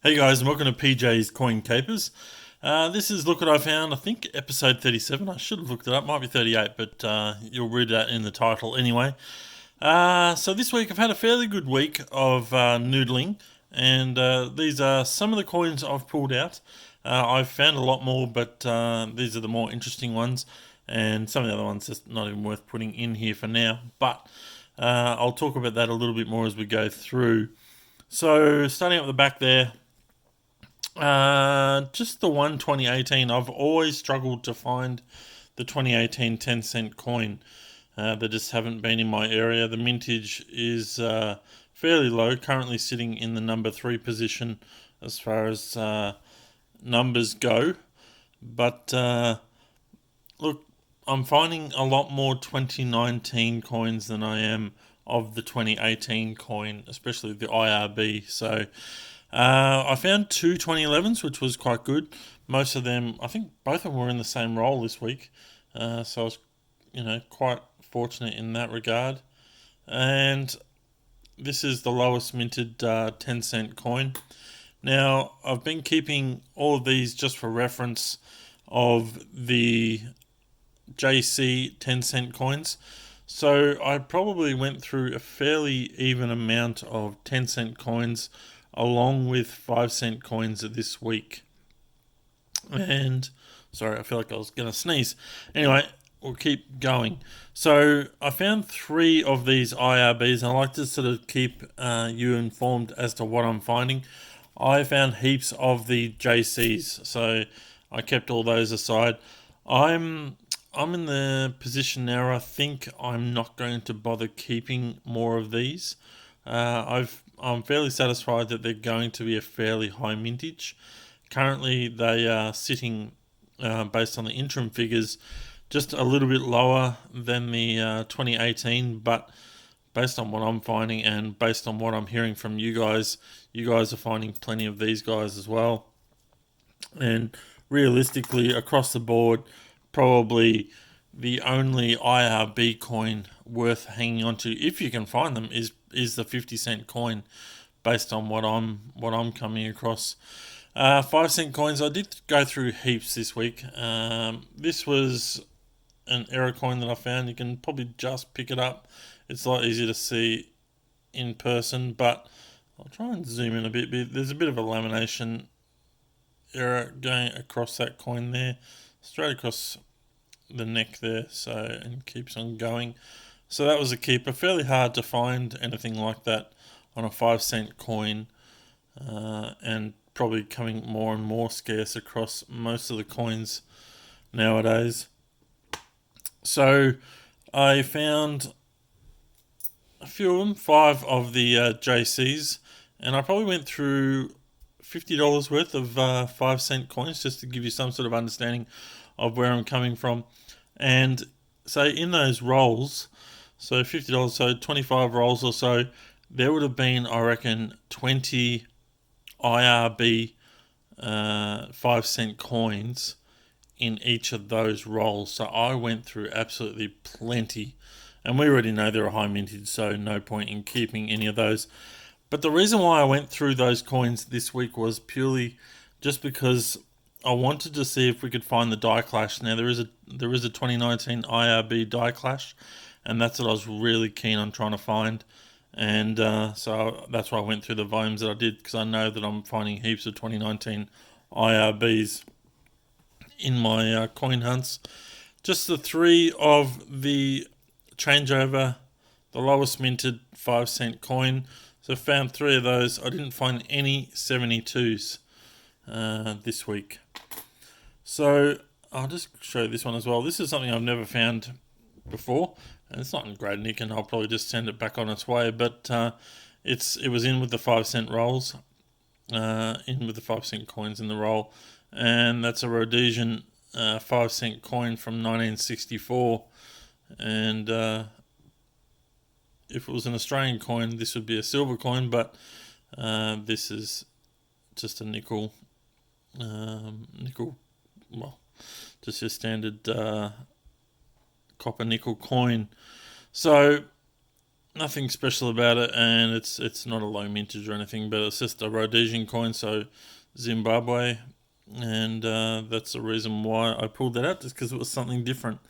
Hey guys, and welcome to PJ's Coin Capers. This is Look What I Found, I think episode 37. I should have looked it up, might be 38, but you'll read that in the title anyway. So this week I've had a fairly good week of noodling, and these are some of the coins I've pulled out. I've found a lot more, but these are the more interesting ones, and some of the other ones just not even worth putting in here for now. But I'll talk about that a little bit more as we go through. So starting up the back there, just the one 2018. I've always struggled to find the 2018 10-cent coin. They just haven't been in my area. The mintage is fairly low, currently sitting in the number 3 position as far as numbers go. But look, I'm finding a lot more 2019 coins than I am of the 2018 coin, especially the IRB. So I found two 2011s, which was quite good. Most of them, I think both of them were in the same roll this week. So I was, quite fortunate in that regard. And this is the lowest minted 10-cent coin. Now, I've been keeping all of these just for reference of the JC 10-cent coins. So I probably went through a fairly even amount of 10-cent coins along with 5-cent coins this week. And, sorry, I feel like I was going to sneeze. Anyway, we'll keep going. So I found 3 of these IRBs, and I like to sort of keep you informed as to what I'm finding. I found heaps of the JCs, so I kept all those aside. I'm in the position now where I think I'm not going to bother keeping more of these. I'm fairly satisfied that they're going to be a fairly high mintage. Currently, they are sitting, based on the interim figures, just a little bit lower than the 2018, but based on what I'm finding and based on what I'm hearing from you guys are finding plenty of these guys as well. And realistically, across the board, probably the only IRB coin worth hanging on to, if you can find them, is the 50-cent coin, based on what I'm coming across. 5-cent coins, I did go through heaps this week. This was an error coin that I found. You can probably just pick it up. It's a lot easier to see in person, but I'll try and zoom in a bit. There's a bit of a lamination error going across that coin there, straight across the neck there, and keeps on going. So that was a keeper. Fairly hard to find anything like that on a 5-cent coin, and probably coming more and more scarce across most of the coins nowadays. So I found a few of them, 5 of the JCs, and I probably went through $50 worth of 5-cent coins just to give you some sort of understanding of where I'm coming from. And so in those rolls, so $50, so 25 rolls or so, there would have been, I reckon, 20 IRB 5-cent coins in each of those rolls. So I went through absolutely plenty, and we already know they're a high mintage, so no point in keeping any of those. But the reason why I went through those coins this week was purely just because I wanted to see if we could find the die clash. Now there is a 2019 IRB die clash, and that's what I was really keen on trying to find. And so that's why I went through the volumes that I did, because I know that I'm finding heaps of 2019 IRBs in my coin hunts. Just the 3 of the changeover, the lowest minted 5-cent coin. So I found 3 of those. I didn't find any 72s this week. So I'll just show you this one as well. This is something I've never found before, and it's not in great nick, and I'll probably just send it back on its way. But it was in with the 5-cent rolls, in with the 5-cent coins in the roll, and that's a Rhodesian 5-cent coin from 1964. And if it was an Australian coin, this would be a silver coin, but this is just a nickel, well, just your standard copper nickel coin. So nothing special about it, and it's not a low mintage or anything, but it's just a Rhodesian coin, so Zimbabwe, and that's the reason why I pulled that out, just because it was something different.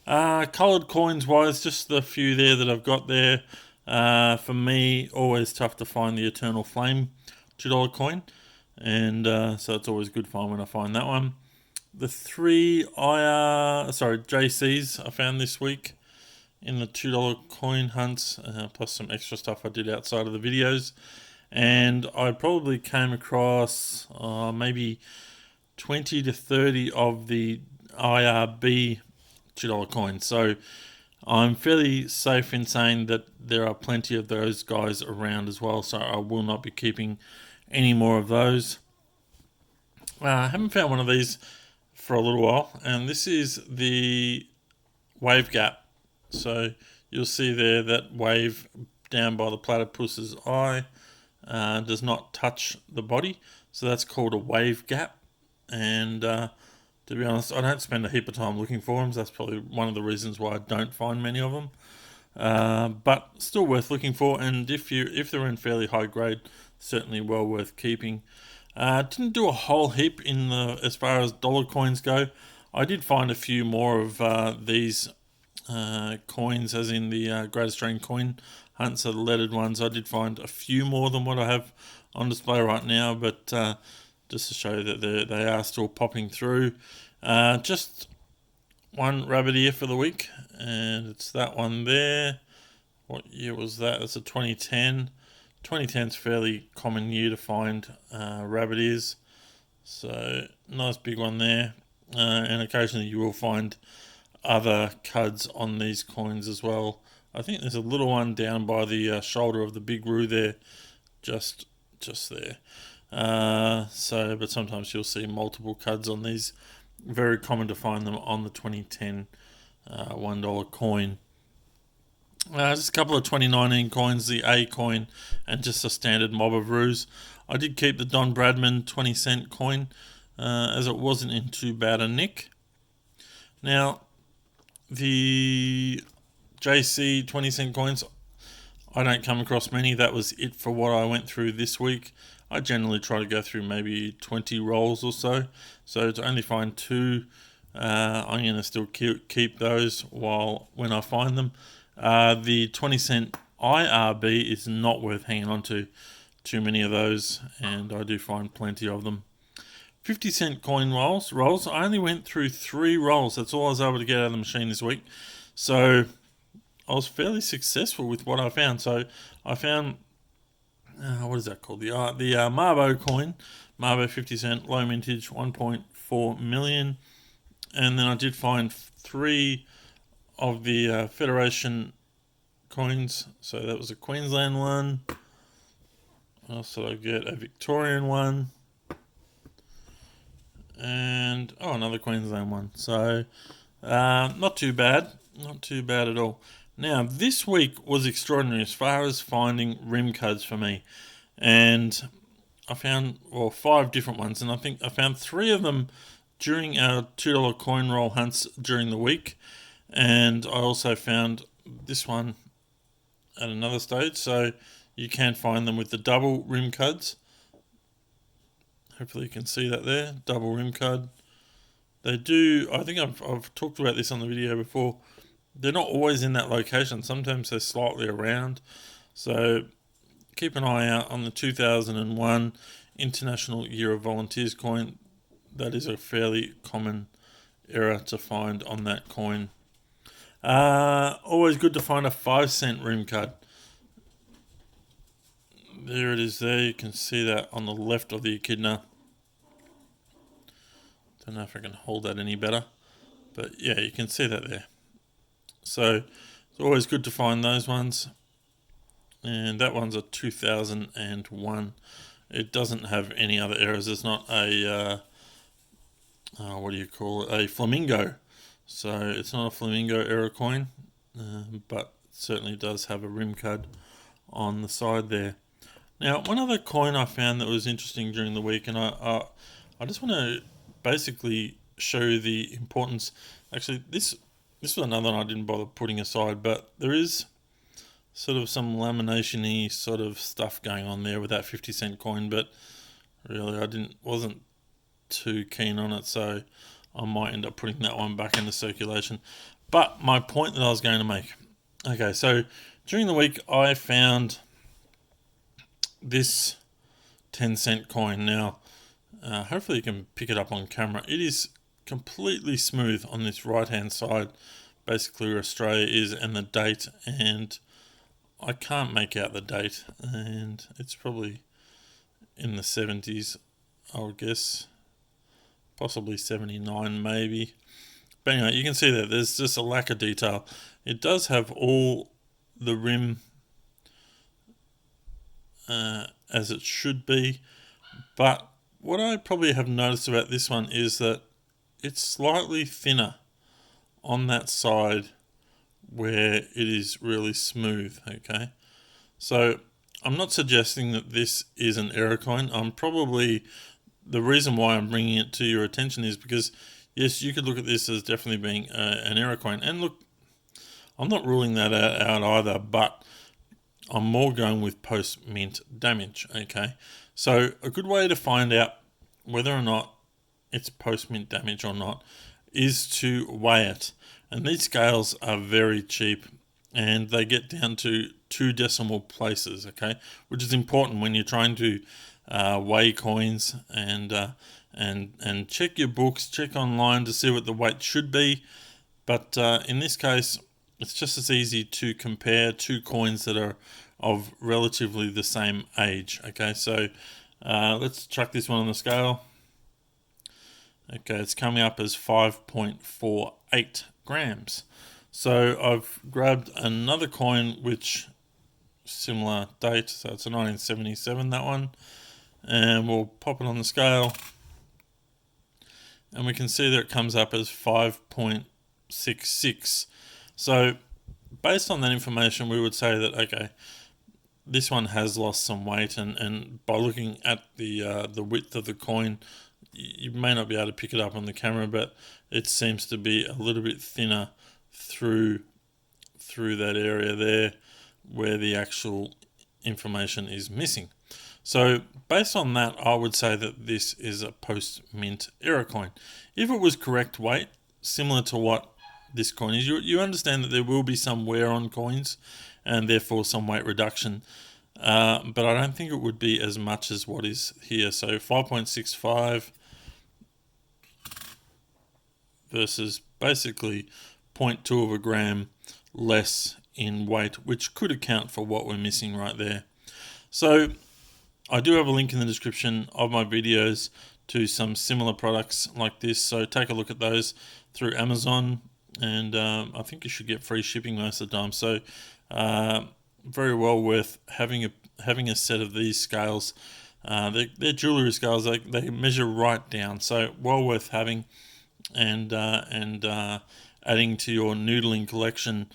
Coloured coins wise, just the few there that I've got there. For me, always tough to find the Eternal Flame $2 coin, and so it's always good fun when I find that one. The three JCs I found this week in the $2 coin hunts, plus some extra stuff I did outside of the videos, and I probably came across maybe 20 to 30 of the IRB $2 coins. So I'm fairly safe in saying that there are plenty of those guys around as well, so I will not be keeping any more of those. I haven't found one of these for a little while, and this is the wave gap. So you'll see there that wave down by the platypus's eye does not touch the body, so that's called a wave gap. And to be honest, I don't spend a heap of time looking for them, so that's probably one of the reasons why I don't find many of them. But still worth looking for, and if they're in fairly high grade, certainly well worth keeping. Didn't do a whole heap in as far as dollar coins go. I did find a few more of these coins, as in the Great Australian Coin Hunts, so the lettered ones. I did find a few more than what I have on display right now, but just to show that they are still popping through. Just one rabbit ear for the week, and it's that one there. What year was that? It's a 2010. 2010's fairly common year to find rabbit ears, so nice big one there. And occasionally you will find other cuds on these coins as well. I think there's a little one down by the shoulder of the big roo there, just there. But sometimes you'll see multiple cuds on these. Very common to find them on the 2010 $1 coin. Just a couple of 2019 coins, the A coin and just a standard mob of roos. I did keep the Don Bradman 20 cent coin as it wasn't in too bad a nick. Now, the JC 20 cent coins, I don't come across many. That was it for what I went through this week. I generally try to go through maybe 20 rolls or so. So to only find two, I'm going to still keep those when I find them. The 20 cent IRB is not worth hanging on to. Too many of those, and I do find plenty of them. 50 cent coin rolls. I only went through 3 rolls. That's all I was able to get out of the machine this week. So I was fairly successful with what I found. So I found, what is that called? The Marbo coin. Marbo 50 cent, low mintage, 1.4 million. And then I did find 3 of the Federation coins. So that was a Queensland one. Also I get a Victorian one. And another Queensland one. So not too bad at all. Now this week was extraordinary as far as finding rim cuds for me, and I found 5 different ones, and I think I found 3 of them during our $2 coin roll hunts during the week, and I also found this one at another stage. So you can find them with the double rim cuds. Hopefully you can see that there, double rim cud. They do, I think I've talked about this on the video before, they're not always in that location. Sometimes they're slightly around. So keep an eye out on the 2001 International Year of Volunteers coin. That is a fairly common error to find on that coin. Always good to find a 5 cent rim cud. There it is there. You can see that on the left of the echidna. Don't know if I can hold that any better. But yeah, you can see that there. So it's always good to find those ones. And that one's a 2001. It doesn't have any other errors. It's not a, a flamingo. So it's not a flamingo error coin. But it certainly does have a rim cud on the side there. Now, one other coin I found that was interesting during the week, and I just want to basically show you the importance. Actually, this was another one I didn't bother putting aside, but there is sort of some lamination-y sort of stuff going on there with that 50-cent coin, but really I wasn't too keen on it, so I might end up putting that one back into circulation. But my point that I was going to make. Okay, so during the week I found this 10-cent coin. Now, hopefully you can pick it up on camera. It is completely smooth on this right-hand side, basically where Australia is, and the date, and I can't make out the date, and it's probably in the 70s, I would guess. Possibly 79 maybe. But anyway, you can see that there's just a lack of detail. It does have all the rim as it should be, but what I probably have noticed about this one is that it's slightly thinner on that side where it is really smooth. Okay, so I'm not suggesting that this is an error coin. The reason why I'm bringing it to your attention is because, yes, you could look at this as definitely being an error coin. And look, I'm not ruling that out either, but I'm more going with post-mint damage, okay? So a good way to find out whether or not it's post-mint damage or not is to weigh it. And these scales are very cheap, and they get down to 2 decimal places, okay? Which is important when you're trying to weigh coins, and check your books, check online to see what the weight should be. But in this case, it's just as easy to compare 2 coins that are of relatively the same age. Okay, so let's chuck this one on the scale. Okay, it's coming up as 5.48 grams. So I've grabbed another coin which similar date, so it's a 1977, that one, and we'll pop it on the scale, and we can see that it comes up as 5.66. So based on that information, we would say that, okay, this one has lost some weight, and by looking at the width of the coin, you may not be able to pick it up on the camera, but it seems to be a little bit thinner through that area there where the actual information is missing. So based on that, I would say that this is a post-mint error coin. If it was correct weight, similar to what this coin is, you understand that there will be some wear on coins and therefore some weight reduction, but I don't think it would be as much as what is here. So 5.65 versus basically 0.2 of a gram less in weight, which could account for what we're missing right there. So I do have a link in the description of my videos to some similar products like this, so take a look at those through Amazon, and I think you should get free shipping most of the time. So very well worth having a set of these scales. They're jewellery scales. They measure right down, so well worth having, and adding to your noodling collection.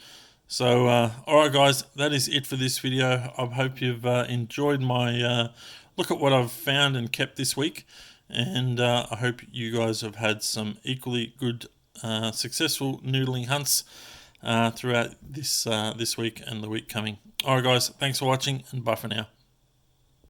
So, alright guys, that is it for this video. I hope you've enjoyed my look at what I've found and kept this week. And I hope you guys have had some equally good, successful noodling hunts throughout this week and the week coming. Alright guys, thanks for watching, and bye for now.